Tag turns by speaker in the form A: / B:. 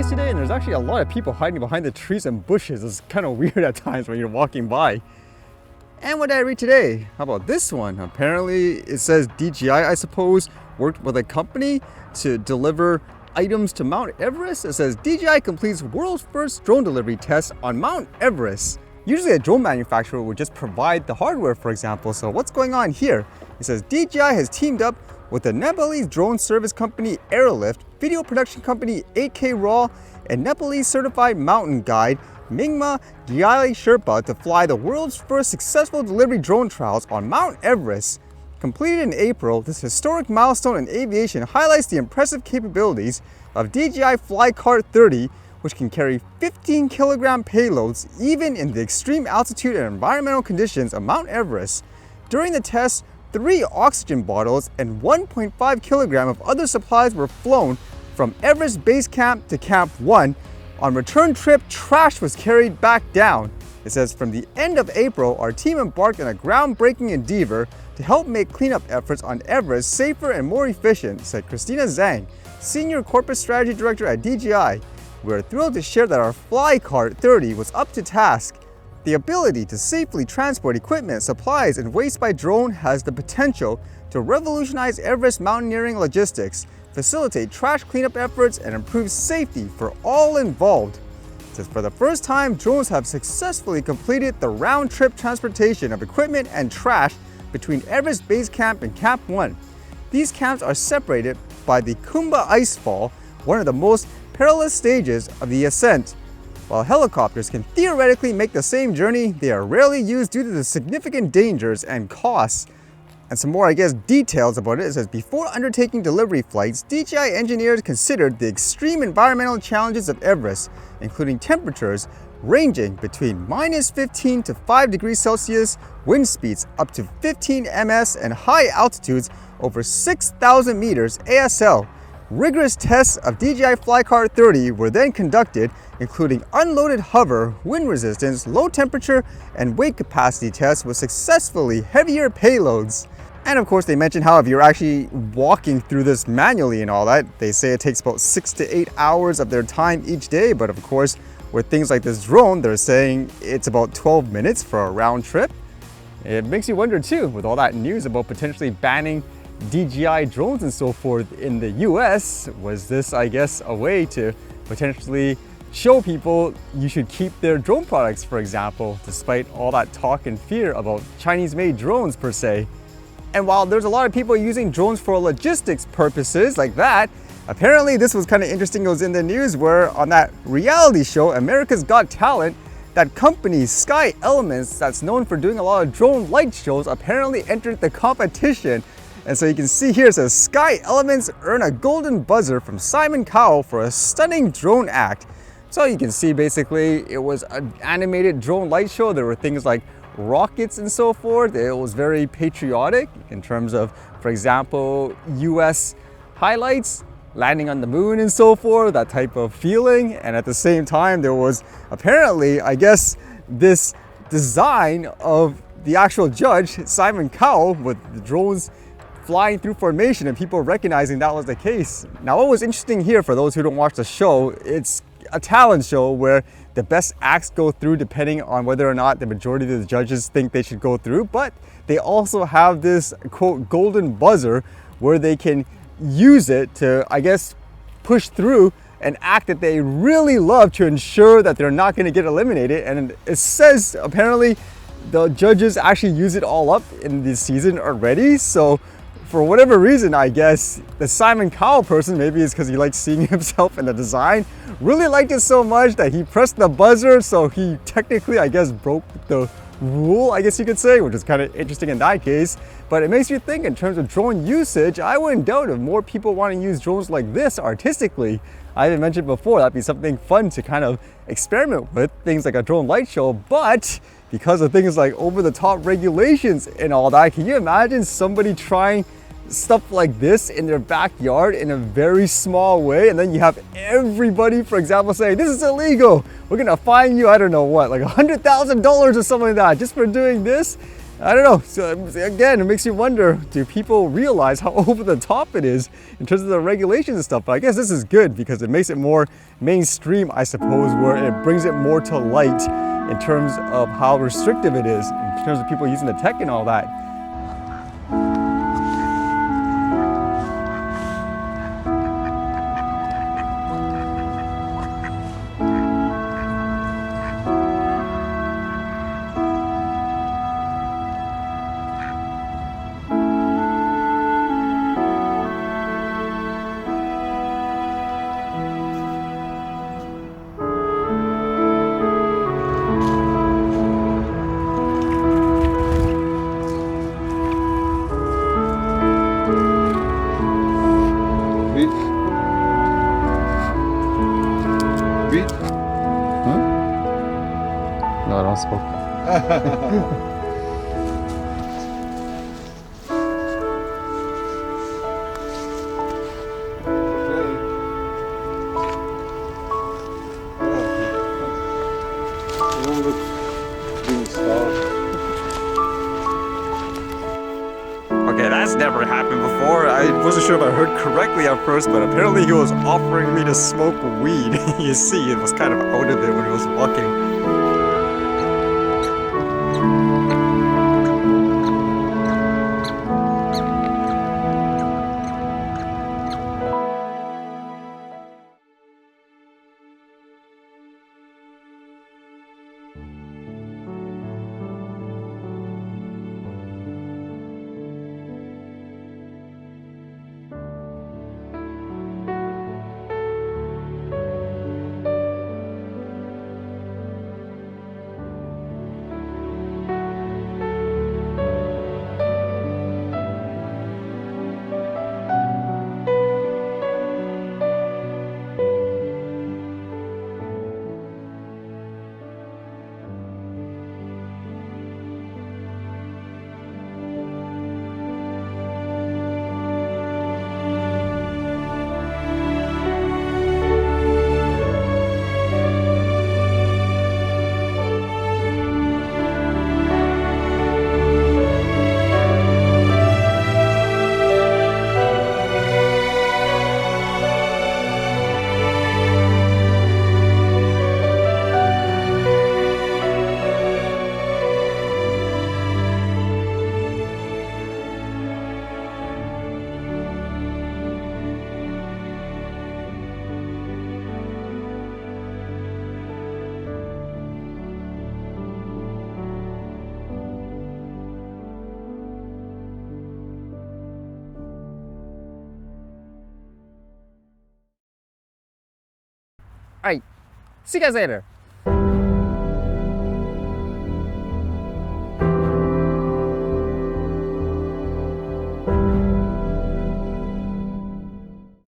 A: nice today, and there's actually a lot of people hiding behind the trees and bushes. It's kind of weird at times when you're walking by. And what did I read today? How about this one? Apparently it says DJI, I suppose, worked with a company to deliver items to Mount Everest. It says DJI completes world's first drone delivery test on Mount Everest. Usually a drone manufacturer would just provide the hardware, for example. So what's going on here? It says DJI has teamed up with the Nepalese drone service company Airlift, video production company 8K Raw, and Nepalese certified mountain guide Mingma Gyali Sherpa to fly the world's first successful delivery drone trials on Mount Everest. Completed in April, this historic milestone in aviation highlights the impressive capabilities of DJI Flycart 30, which can carry 15-kilogram payloads even in the extreme altitude and environmental conditions of Mount Everest. During the test, 3 oxygen bottles and 1.5 kilogram of other supplies were flown from Everest Base Camp to Camp 1. On return trip, trash was carried back down. It says, from the end of April, our team embarked on a groundbreaking endeavor to help make cleanup efforts on Everest safer and more efficient, said Christina Zhang, Senior Corporate Strategy Director at DJI. We are thrilled to share that our Flycart 30 was up to task. The ability to safely transport equipment, supplies, and waste by drone has the potential to revolutionize Everest mountaineering logistics, facilitate trash cleanup efforts, and improve safety for all involved. It says, for the first time, drones have successfully completed the round-trip transportation of equipment and trash between Everest Base Camp and Camp 1. These camps are separated by the Khumbu Icefall, one of the most perilous stages of the ascent. While helicopters can theoretically make the same journey, they are rarely used due to the significant dangers and costs. And some more, details about it. It says, before undertaking delivery flights, DJI engineers considered the extreme environmental challenges of Everest, including temperatures ranging between -15 to 5 degrees Celsius, wind speeds up to 15 ms, and high altitudes over 6,000 meters ASL. Rigorous tests of DJI Flycart 30 were then conducted, including unloaded hover, wind resistance, low temperature, and weight capacity tests with successfully heavier payloads. And of course, they mentioned how if you're actually walking through this manually and all that, they say it takes about 6 to 8 hours of their time each day. But of course, with things like this drone, they're saying it's about 12 minutes for a round trip. It makes you wonder too, with all that news about potentially banning DJI drones and so forth in the US, was this, a way to potentially show people you should keep their drone products, for example, despite all that talk and fear about Chinese-made drones per se. And while there's a lot of people using drones for logistics purposes like that, apparently this was kind of interesting. It was in the news where on that reality show, America's Got Talent, that company Sky Elements, that's known for doing a lot of drone light shows, apparently entered the competition. And so you can see here, it says Sky Elements earn a golden buzzer from Simon Cowell for a stunning drone act. So you can see basically it was an animated drone light show. There were things like rockets and so forth. It was very patriotic in terms of, for example, US highlights, landing on the moon and so forth, that type of feeling. And at the same time, there was apparently, this design of the actual judge, Simon Cowell, with the drones flying through formation and people recognizing that was the case. Now, what was interesting here, for those who don't watch the show, it's a talent show where the best acts go through depending on whether or not the majority of the judges think they should go through. But they also have this, quote, golden buzzer where they can use it to, push through an act that they really love to ensure that they're not going to get eliminated. And it says apparently the judges actually use it all up in this season already. So for whatever reason, the Simon Cowell person, maybe it's because he likes seeing himself in the design, really liked it so much that he pressed the buzzer. So he technically, broke the rule, you could say, which is kind of interesting in that case. But it makes you think in terms of drone usage. I wouldn't doubt if more people want to use drones like this artistically. I even mentioned before, that'd be something fun to kind of experiment with, things like a drone light show. But because of things like over-the-top regulations and all that, can you imagine somebody trying stuff like this in their backyard in a very small way, and then you have everybody, for example, saying this is illegal, we're gonna fine you, I don't know what, like $100,000 or something like that just for doing this? I don't know. So again, it makes you wonder, do people realize how over the top it is in terms of the regulations and stuff? But I guess this is good because it makes it more mainstream, I suppose, where it brings it more to light in terms of how restrictive it is, in terms of people using the tech and all that.
B: Read.
A: Huh? No, I don't smoke. Okay, that's never happened before. I wasn't sure if I heard correctly at first, but apparently he was offering me to smoke weed. You see, it was kind of out of it when he was walking. All right, see you guys later.